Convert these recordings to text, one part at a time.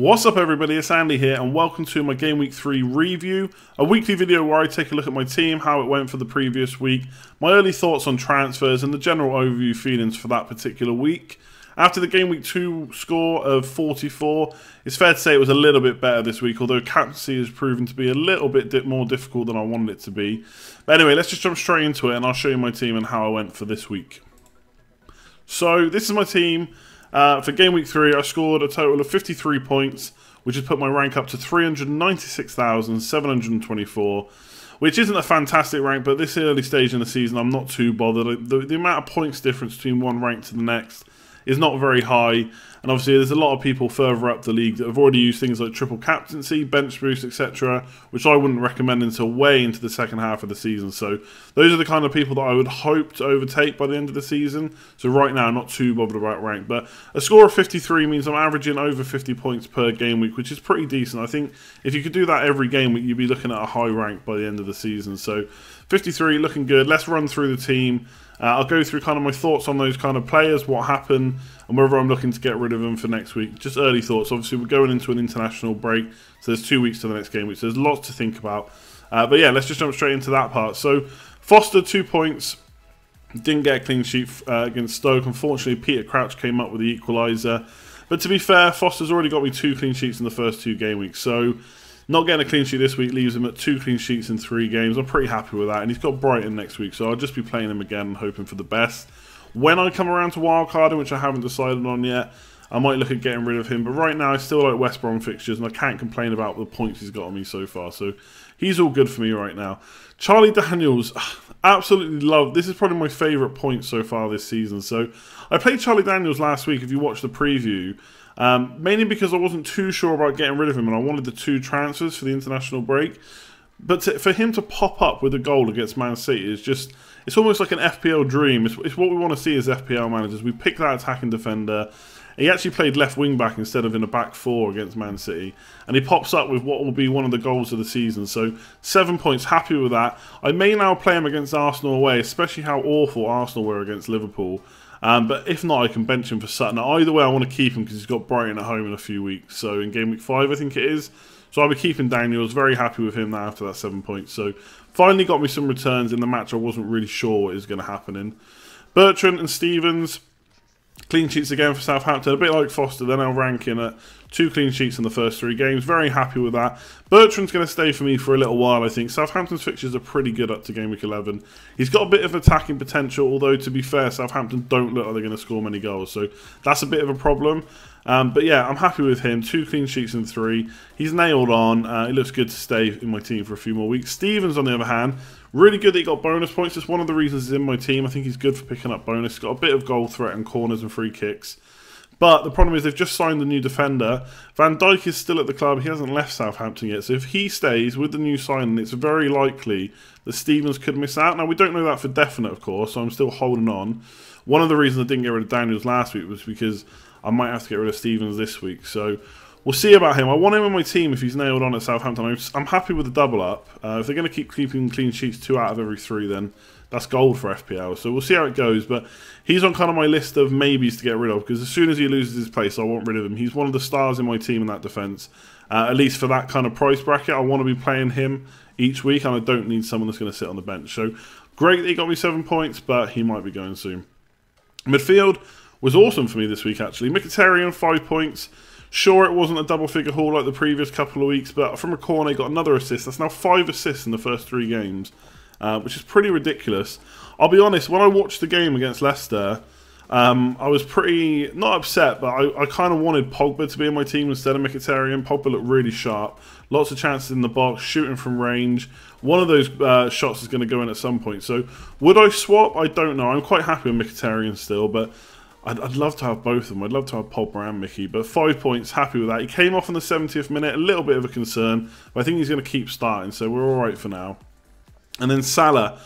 What's up everybody, it's Andy here and welcome to my Game Week 3 review, a weekly video where I take a look at my team, how it went for the previous week, my early thoughts on transfers and the general overview feelings for that particular week. After the Game Week 2 score of 44, it's fair to say it was a little bit better this week, although captaincy has proven to be a little bit more difficult than I wanted it to be. But anyway, let's just jump straight into it and I'll show you my team and how I went for this week. So this is my team. For Game Week 3, I scored a total of 53 points, which has put my rank up to 396,724, which isn't a fantastic rank, but this early stage in the season, I'm not too bothered. The amount of points difference between one rank to the next is not very high, and obviously there's a lot of people further up the league that have already used things like triple captaincy, bench boost, etc., which I wouldn't recommend until way into the second half of the season. So those are the kind of people that I would hope to overtake by the end of the season. So right now, I'm not too bothered about rank, but a score of 53 means I'm averaging over 50 points per game week, which is pretty decent. I think if you could do that every game week, you'd be looking at a high rank by the end of the season. So 53, looking good. Let's run through the team. I'll go through kind of my thoughts on those kind of players, what happened, and whether I'm looking to get rid of them for next week. Just early thoughts. Obviously, we're going into an international break, so there's 2 weeks to the next game week, so there's lots to think about. But yeah, let's just jump straight into that part. So, Foster, 2 points. Didn't get a clean sheet against Stoke. Unfortunately, Peter Crouch came up with the equaliser. But to be fair, Foster's already got me 2 clean sheets in the first 2 game weeks, so not getting a clean sheet this week leaves him at 2 clean sheets in 3 games. I'm pretty happy with that. And he's got Brighton next week, so I'll just be playing him again and hoping for the best. When I come around to wildcarding, which I haven't decided on yet, I might look at getting rid of him. But right now, I still like West Brom fixtures, and I can't complain about the points he's got on me so far. So he's all good for me right now. Charlie Daniels, absolutely love. This is probably my favourite point so far this season. So I played Charlie Daniels last week, if you watched the preview. Mainly because I wasn't too sure about getting rid of him and I wanted the 2 transfers for the international break. But for him to pop up with a goal against Man City is just, it's almost like an FPL dream. It's what we want to see as FPL managers. We pick that attacking defender. He actually played left wing back instead of in a back 4 against Man City. And he pops up with what will be one of the goals of the season. So 7 points, happy with that. I may now play him against Arsenal away, especially how awful Arsenal were against Liverpool. But if not, I can bench him for Sutton. Either way, I want to keep him because he's got Brighton at home in a few weeks. So in Game Week 5, I think it is. So I'll be keeping Daniels. Very happy with him now after that 7 points. So finally got me some returns in the match I wasn't really sure what is going to happen in. Bertrand and Stevens, clean sheets again for Southampton. A bit like Foster, they're now ranking at 2 clean sheets in the first 3 games. Very happy with that. Bertrand's going to stay for me for a little while, I think. Southampton's fixtures are pretty good up to Game Week 11. He's got a bit of attacking potential, although to be fair, Southampton don't look like they're going to score many goals. So that's a bit of a problem. But yeah, I'm happy with him. 2 clean sheets in 3. He's nailed on. It looks good to stay in my team for a few more weeks. Stevens, on the other hand, really good that he got bonus points. It's one of the reasons he's in my team. I think he's good for picking up bonus. He's got a bit of goal threat and corners and free kicks. But the problem is they've just signed the new defender. Van Dijk is still at the club. He hasn't left Southampton yet. So if he stays with the new signing, it's very likely that Stevens could miss out. Now, we don't know that for definite, of course, so I'm still holding on. One of the reasons I didn't get rid of Daniels last week was because I might have to get rid of Stevens this week. So we'll see about him. I want him in my team if he's nailed on at Southampton. I'm happy with the double up. If they're going to keep keeping clean sheets 2 out of every 3, then that's gold for FPL. So we'll see how it goes. But he's on kind of my list of maybes to get rid of, because as soon as he loses his place, I want rid of him. He's one of the stars in my team in that defence. At least for that kind of price bracket, I want to be playing him each week, and I don't need someone that's going to sit on the bench. So great that he got me 7 points, but he might be going soon. Midfield was awesome for me this week, actually. Mkhitaryan, 5 points. Sure, it wasn't a double-figure haul like the previous couple of weeks, but from a corner, he got another assist. That's now 5 assists in the first 3 games, which is pretty ridiculous. I'll be honest, when I watched the game against Leicester, I was pretty, not upset, but I kind of wanted Pogba to be in my team instead of Mkhitaryan. Pogba looked really sharp. Lots of chances in the box, shooting from range. One of those shots is going to go in at some point. So, would I swap? I don't know. I'm quite happy with Mkhitaryan still, but I'd love to have both of them. I'd love to have Pogba and Mickey, but 5 points, happy with that. He came off in the 70th minute, a little bit of a concern, but I think he's going to keep starting, so we're all right for now. And then Salah.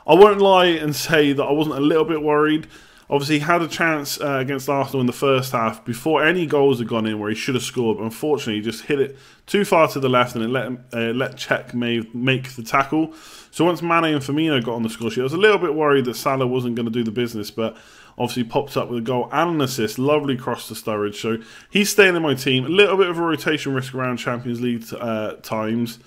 I won't lie and say that I wasn't a little bit worried. Obviously, he had a chance against Arsenal in the first half before any goals had gone in where he should have scored, but unfortunately, he just hit it too far to the left and it let Cech make the tackle. So once Mane and Firmino got on the score sheet, I was a little bit worried that Salah wasn't going to do the business, but obviously popped up with a goal and an assist. Lovely cross to Sturridge. So he's staying in my team. A little bit of a rotation risk around Champions League times.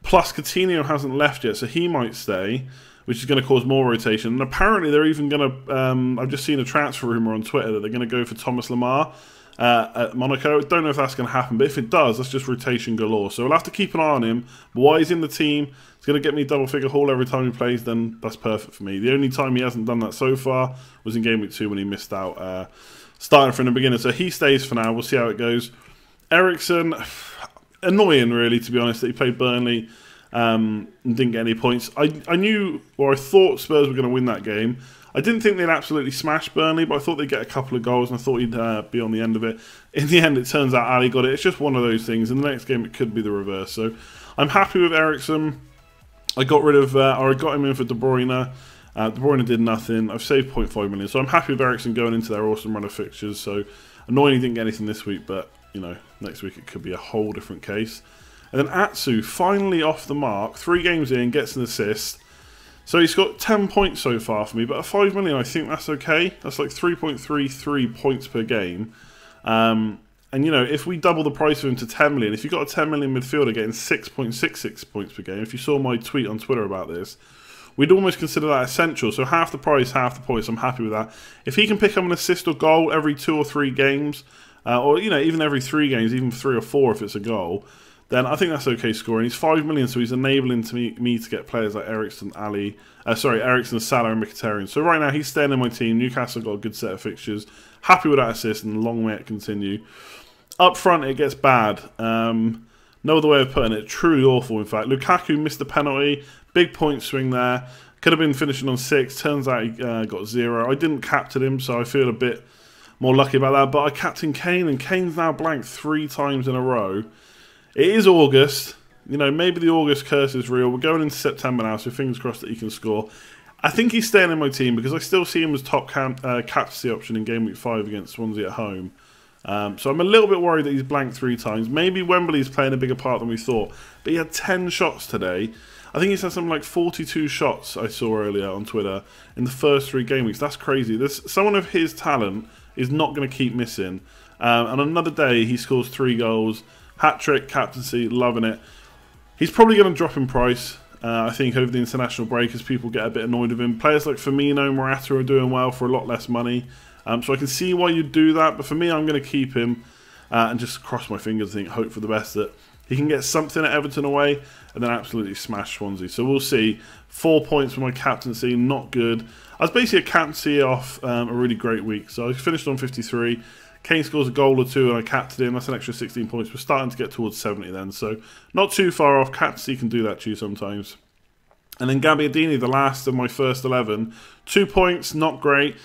Plus Coutinho hasn't left yet, so he might stay, which is going to cause more rotation. And apparently they're even going to, I've just seen a transfer rumour on Twitter that they're going to go for Thomas Lemar at Monaco. Don't know if that's going to happen, but if it does, that's just rotation galore. So we'll have to keep an eye on him. But while he's in the team, it's going to get me double-figure haul every time he plays, then that's perfect for me. The only time he hasn't done that so far was in Game Week 2 when he missed out starting from the beginning. So he stays for now. We'll see how it goes. Eriksen, annoying really, to be honest, that he played Burnley and didn't get any points. I knew, or I thought Spurs were going to win that game. I didn't think they'd absolutely smash Burnley, but I thought they'd get a couple of goals, and I thought he'd be on the end of it. In the end, it turns out Ali got it. It's just one of those things. In the next game, it could be the reverse. So I'm happy with Eriksen. I got rid of, or I got him in for De Bruyne. De Bruyne did nothing. I've saved 0.5 million. So I'm happy with Eriksen going into their awesome run of fixtures. So annoying he didn't get anything this week, but, you know, next week it could be a whole different case. And then Atsu, finally off the mark. 3 games in, gets an assist. So he's got 10 points so far for me, but at 5 million, I think that's okay. That's like 3.33 points per game. And, you know, if we double the price of him to 10 million, if you've got a 10 million midfielder getting 6.66 points per game, if you saw my tweet on Twitter about this, we'd almost consider that essential. So half the price, half the points, I'm happy with that. If he can pick up an assist or goal every 2 or 3 games, or, you know, even every 3 games, even 3 or 4 if it's a goal, then I think that's okay scoring. He's 5 million, so he's enabling me to get players like Eriksen, Eriksen, Salah, and Mkhitaryan. So right now he's staying in my team. Newcastle got a good set of fixtures. Happy with that assist, and long may it continue. Up front, it gets bad. No other way of putting it. Truly awful, in fact. Lukaku missed the penalty. Big point swing there. Could have been finishing on 6. Turns out he got 0. I didn't captain him, so I feel a bit more lucky about that. But I captained Kane, and Kane's now blanked 3 times in a row. It is August. You know, maybe the August curse is real. We're going into September now, so fingers crossed that he can score. I think he's staying in my team because I still see him as top captaincy option in Game Week 5 against Swansea at home. So I'm a little bit worried that he's blanked 3 times. Maybe Wembley's playing a bigger part than we thought. But he had 10 shots today. I think he's had something like 42 shots I saw earlier on Twitter in the first 3 game weeks. That's crazy. Someone of his talent is not going to keep missing. And another day he scores 3 goals. Hat-trick, captaincy, loving it. He's probably going to drop in price, I think, over the international break as people get a bit annoyed with him. Players like Firmino, Morata are doing well for a lot less money. So I can see why you'd do that. But for me, I'm going to keep him and just cross my fingers and hope for the best that he can get something at Everton away and then absolutely smash Swansea. So we'll see. 4 points for my captaincy, not good. I was basically a captaincy off a really great week. So I finished on 53. Kane scores a goal or 2 and I captained him. That's an extra 16 points. We're starting to get towards 70 then. So not too far off. Captaincy can do that to you sometimes. And then Gabbiadini, the last of my first 11. 2 points, not great.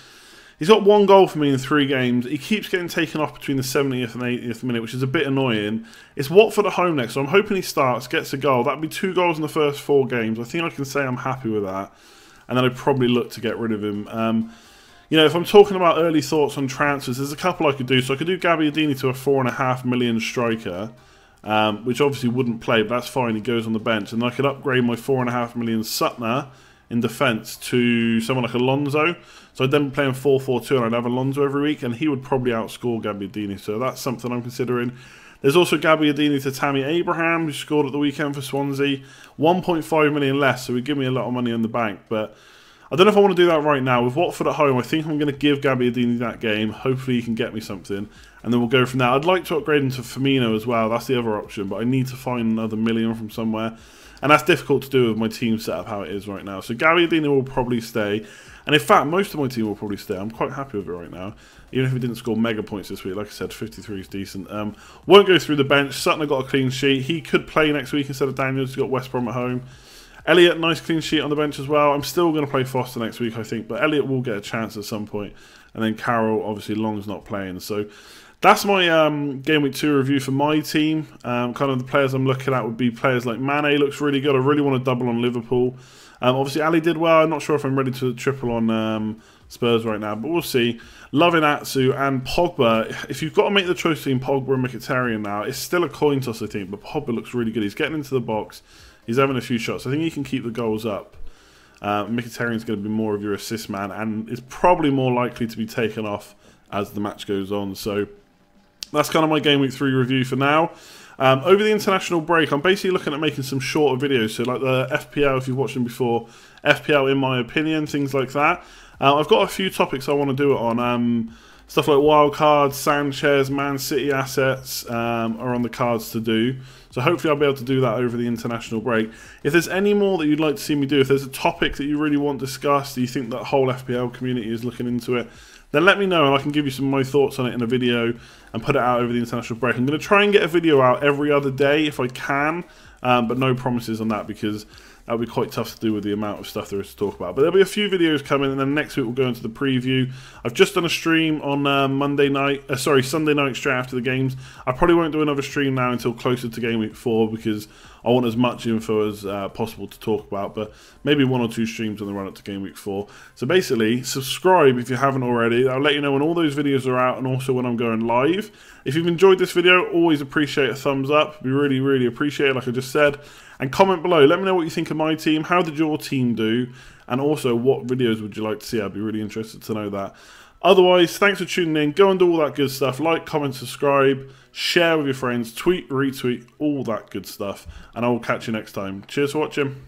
He's got 1 goal for me in 3 games. He keeps getting taken off between the 70th and 80th minute, which is a bit annoying. It's Watford at home next, so I'm hoping he starts, gets a goal. That'd be 2 goals in the first 4 games. I think I can say I'm happy with that. And then I'd probably look to get rid of him. You know, if I'm talking about early thoughts on transfers, there's a couple I could do. So I could do Gabbiadini to a 4.5 million striker, which obviously wouldn't play, but that's fine. He goes on the bench. And I could upgrade my 4.5 million Sutner in defence to someone like Alonso. So I'd then play in 4-4-2 and I'd have Alonso every week, and he would probably outscore Gabbiadini. So that's something I'm considering. There's also Gabbiadini to Tammy Abraham, who scored at the weekend for Swansea. 1.5 million less, so he'd give me a lot of money in the bank. But I don't know if I want to do that right now. With Watford at home, I think I'm going to give Gabbiadini that game. Hopefully he can get me something, and then we'll go from there. I'd like to upgrade him to Firmino as well. That's the other option, but I need to find another million from somewhere. And that's difficult to do with my team setup how it is right now. So Gabbiadini will probably stay. And in fact, most of my team will probably stay. I'm quite happy with it right now. Even if he didn't score mega points this week. Like I said, 53 is decent. Won't go through the bench. Sutton got a clean sheet. He could play next week instead of Daniels. He's got West Brom at home. Elliott, nice clean sheet on the bench as well. I'm still going to play Foster next week, I think. But Elliott will get a chance at some point. And then Carroll, obviously, Long's not playing. So that's my Game Week 2 review for my team. Kind of the players I'm looking at would be players like Mane. Looks really good. I really want to double on Liverpool. Obviously, Ali did well. I'm not sure if I'm ready to triple on Spurs right now, but we'll see. Loving Atsu and Pogba. If you've got to make the choice between Pogba and Mkhitaryan now, it's still a coin toss, I think, but Pogba looks really good. He's getting into the box. He's having a few shots. I think he can keep the goals up. Mkhitaryan is going to be more of your assist man and is probably more likely to be taken off as the match goes on. So that's kind of my Game Week 3 review for now. Over the international break, I'm basically looking at making some shorter videos. So like the FPL, if you've watched them before, FPL in my opinion, things like that. I've got a few topics I want to do it on. Stuff like wildcards, Sanchez, Man City assets are on the cards to do. So hopefully I'll be able to do that over the international break. If there's any more that you'd like to see me do, if there's a topic that you really want discussed, you think that whole FPL community is looking into it, then let me know and I can give you some of my thoughts on it in a video and put it out over the international break. I'm going to try and get a video out every other day if I can, but no promises on that because that would be quite tough to do with the amount of stuff there is to talk about. But there'll be a few videos coming, and then next week we'll go into the preview. I've just done a stream on Sunday night straight after the games. I probably won't do another stream now until closer to Game Week 4 because I want as much info as possible to talk about, but maybe 1 or 2 streams on the run up to Game Week 4. So basically, subscribe if you haven't already. I'll let you know when all those videos are out and also when I'm going live. If you've enjoyed this video, always appreciate a thumbs up. We really, really appreciate it, like I just said. And comment below. Let me know what you think of my team. How did your team do? And also, what videos would you like to see? I'd be really interested to know that. Otherwise, thanks for tuning in. Go and do all that good stuff. Like, comment, subscribe, share with your friends, tweet, retweet, all that good stuff. And I will catch you next time. Cheers for watching.